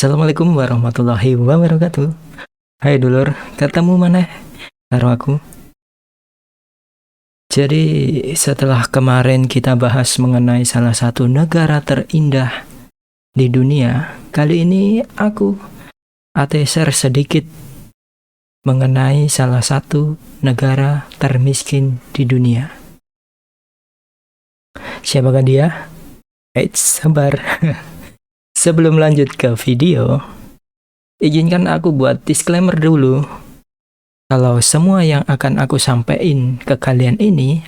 Assalamualaikum warahmatullahi wabarakatuh. Hai dulur, ketemu mana karo aku. Jadi setelah kemarin kita bahas mengenai salah satu negara terindah di dunia, kali ini aku share sedikit mengenai salah satu negara termiskin di dunia. Siapakah dia? Sabar. Sebelum lanjut ke video, izinkan aku buat disclaimer dulu. Kalau semua yang akan aku sampaikan ke kalian ini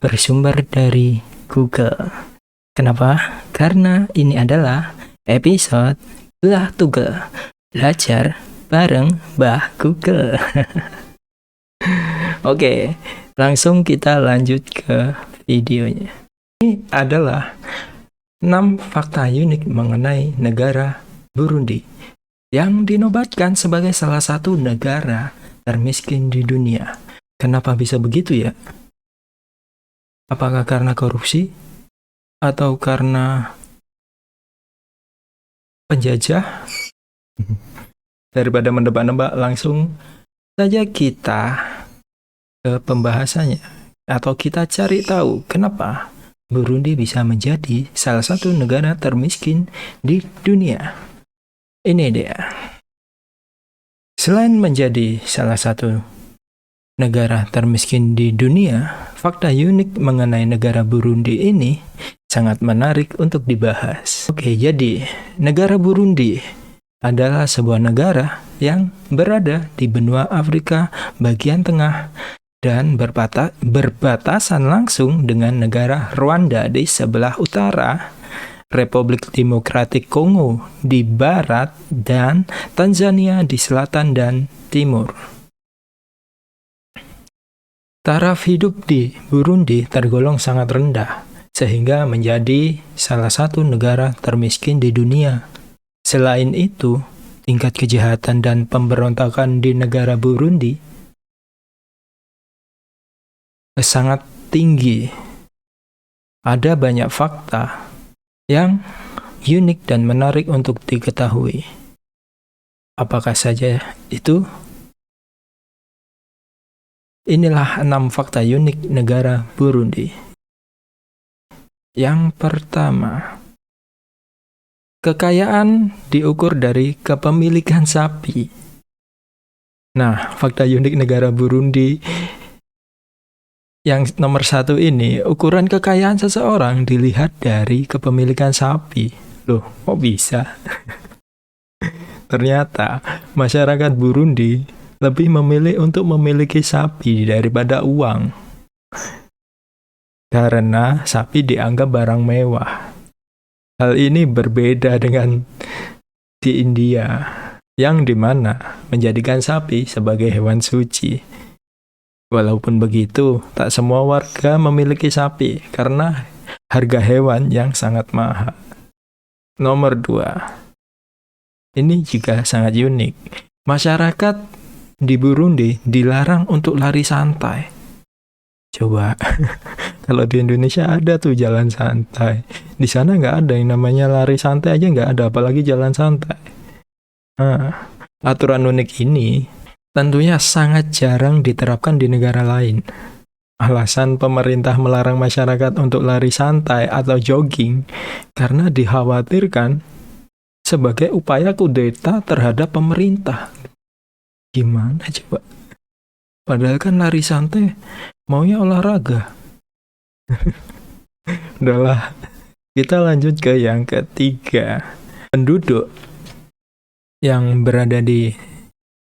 bersumber dari Google. Kenapa? Karena ini adalah episode Belah Tugel, belajar bareng Mbah Google. Oke, langsung kita lanjut ke videonya. Ini adalah 6 fakta unik mengenai negara Burundi yang dinobatkan sebagai salah satu negara termiskin di dunia. Kenapa bisa begitu ya? Apakah karena korupsi? Atau karena penjajah? Daripada menebak-nebak, langsung saja kita ke pembahasannya. Atau kita cari tahu kenapa Burundi bisa menjadi salah satu negara termiskin di dunia. Ini dia. Selain menjadi salah satu negara termiskin di dunia, fakta unik mengenai negara Burundi ini sangat menarik untuk dibahas. Oke, jadi negara Burundi adalah sebuah negara yang berada di benua Afrika bagian tengah dan berbatasan langsung dengan negara Rwanda di sebelah utara, Republik Demokratik Kongo di barat, dan Tanzania di selatan dan timur. Taraf hidup di Burundi tergolong sangat rendah, sehingga menjadi salah satu negara termiskin di dunia. Selain itu, tingkat kejahatan dan pemberontakan di negara Burundi sangat tinggi. Ada banyak fakta yang unik dan menarik untuk diketahui. Apakah saja itu? Inilah 6 fakta unik negara Burundi. Yang pertama, kekayaan diukur dari kepemilikan sapi. Nah, fakta unik negara Burundi yang nomor 1 ini, ukuran kekayaan seseorang dilihat dari kepemilikan sapi. Loh, kok bisa? Ternyata masyarakat Burundi lebih memilih untuk memiliki sapi daripada uang. Karena sapi dianggap barang mewah. Hal ini berbeda dengan di India, yang dimana menjadikan sapi sebagai hewan suci. Walaupun begitu, tak semua warga memiliki sapi karena harga hewan yang sangat mahal. Nomor 2. Ini juga sangat unik. Masyarakat di Burundi dilarang untuk lari santai. Coba, kalau di Indonesia ada tuh jalan santai. Di sana nggak ada yang namanya lari santai aja nggak ada, apalagi jalan santai. Nah, aturan unik ini tentunya sangat jarang diterapkan di negara lain. Alasan pemerintah melarang masyarakat untuk lari santai atau jogging karena dikhawatirkan sebagai upaya kudeta terhadap pemerintah. Gimana coba? Padahal kan lari santai maunya olahraga. Udahlah, kita lanjut ke yang ketiga. Penduduk yang berada di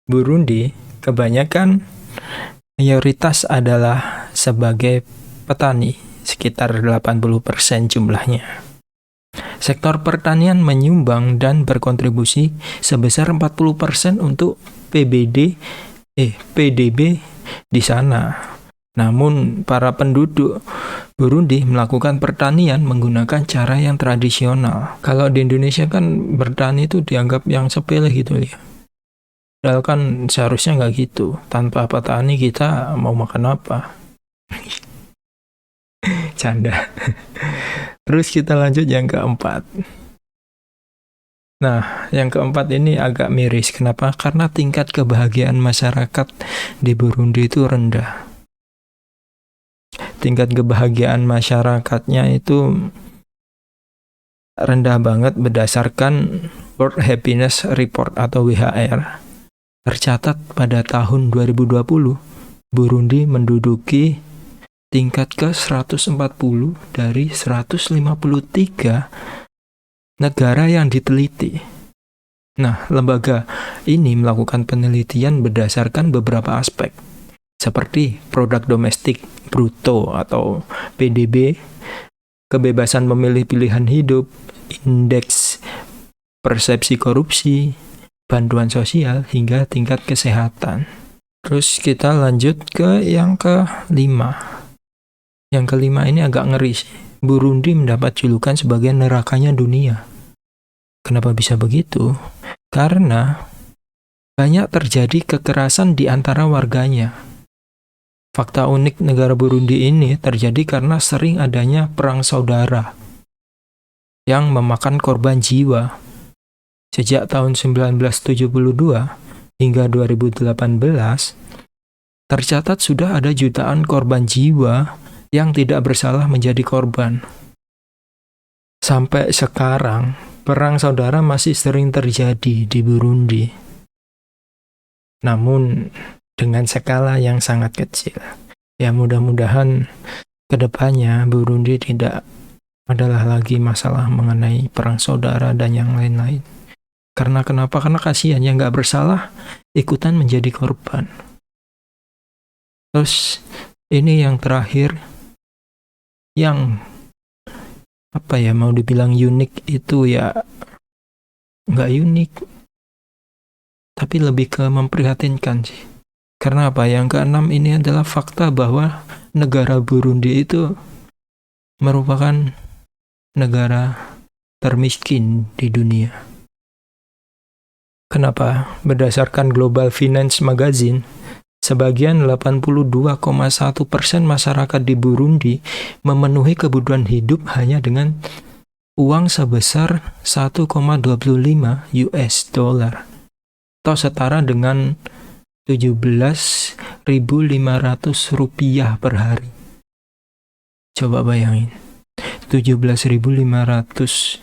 Burundi kebanyakan mayoritas adalah sebagai petani, sekitar 80% jumlahnya. Sektor pertanian menyumbang dan berkontribusi sebesar 40% untuk PDB di sana. Namun, para penduduk Burundi melakukan pertanian menggunakan cara yang tradisional. Kalau di Indonesia kan bertani itu dianggap yang sepele gitu ya. Padahal kan seharusnya nggak gitu. Tanpa petani kita mau makan apa? Canda. Terus kita lanjut yang keempat. Nah, yang keempat ini agak miris. Kenapa? Karena tingkat kebahagiaan masyarakat di Burundi itu rendah. Tingkat kebahagiaan masyarakatnya itu rendah banget berdasarkan World Happiness Report atau WHR. Tercatat pada tahun 2020, Burundi menduduki tingkat ke-140 dari 153 negara yang diteliti. Nah, lembaga ini melakukan penelitian berdasarkan beberapa aspek, seperti produk domestik bruto atau PDB, kebebasan memilih pilihan hidup, indeks persepsi korupsi, bantuan sosial, hingga tingkat kesehatan. Terus kita lanjut ke yang kelima. Yang kelima ini agak ngeri sih. Burundi mendapat julukan sebagai nerakanya dunia. Kenapa bisa begitu? Karena banyak terjadi kekerasan di antara warganya. Fakta unik negara Burundi ini terjadi karena sering adanya perang saudara yang memakan korban jiwa. Sejak tahun 1972 hingga 2018, tercatat sudah ada jutaan korban jiwa yang tidak bersalah menjadi korban. Sampai sekarang, perang saudara masih sering terjadi di Burundi. Namun, dengan skala yang sangat kecil. Ya mudah-mudahan kedepannya Burundi tidak adalah lagi masalah mengenai perang saudara dan yang lain-lain. Karena kenapa? Karena kasihan yang nggak bersalah ikutan menjadi korban. Terus ini yang terakhir, yang mau dibilang unik itu ya nggak unik, tapi lebih ke memprihatinkan sih. Karena apa? Yang keenam ini adalah fakta bahwa negara Burundi itu merupakan negara termiskin di dunia. Kenapa? Berdasarkan Global Finance Magazine, sebagian 82,1% masyarakat di Burundi memenuhi kebutuhan hidup hanya dengan uang sebesar 1,25 US dollar atau setara dengan 17.500 rupiah per hari. Coba bayangin, 17.500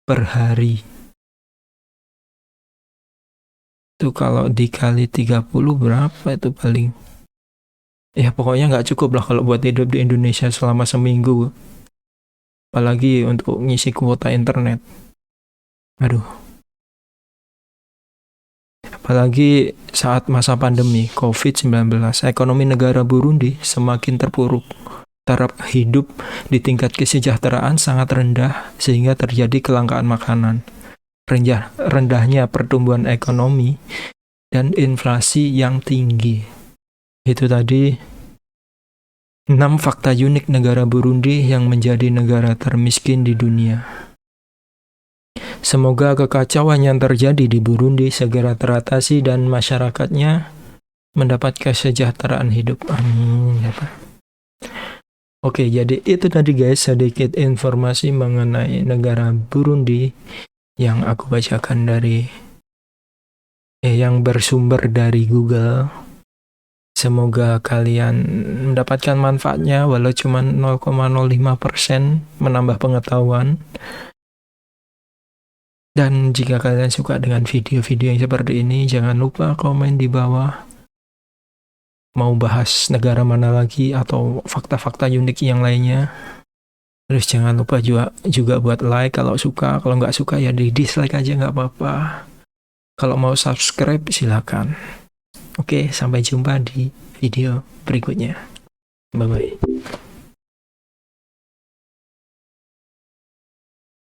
per hari. Itu kalau dikali 30 berapa itu paling? Ya pokoknya nggak cukup lah kalau buat hidup di Indonesia selama seminggu. Apalagi untuk ngisi kuota internet. Aduh. Apalagi saat masa pandemi COVID-19, ekonomi negara Burundi semakin terpuruk. Taraf hidup di tingkat kesejahteraan sangat rendah sehingga terjadi kelangkaan makanan. Rendahnya pertumbuhan ekonomi dan inflasi yang tinggi. Itu tadi 6 fakta unik negara Burundi yang menjadi negara termiskin di dunia. Semoga kekacauan yang terjadi di Burundi segera teratasi dan masyarakatnya mendapat kesejahteraan hidup. Amin. Oke, jadi itu tadi guys sedikit informasi mengenai negara Burundi yang aku bacakan dari yang bersumber dari Google. Semoga kalian mendapatkan manfaatnya walau cuma 0,05% menambah pengetahuan. Dan jika kalian suka dengan video-video yang seperti ini, jangan lupa komen di bawah. Mau bahas negara mana lagi atau fakta-fakta unik yang lainnya. Terus jangan lupa juga buat like kalau suka. Kalau nggak suka ya di dislike aja nggak apa-apa. Kalau mau subscribe silakan. Oke, sampai jumpa di video berikutnya. Bye-bye.